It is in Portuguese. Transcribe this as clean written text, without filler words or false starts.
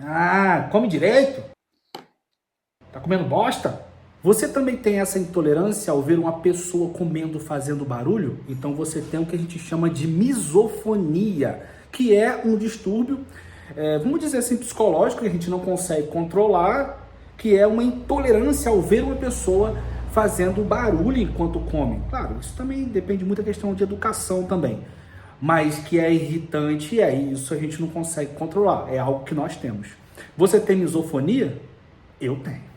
Ah, come direito? Tá comendo bosta? Você também tem essa intolerância ao ver uma pessoa comendo, fazendo barulho? Então você tem o que a gente chama de misofonia, que é um distúrbio, vamos dizer assim, psicológico, que a gente não consegue controlar, que é uma intolerância ao ver uma pessoa fazendo barulho enquanto come. Claro, isso também depende muito da questão de educação também, mas que é irritante, isso a gente não consegue controlar, é algo que nós temos. Você tem misofonia? Eu tenho.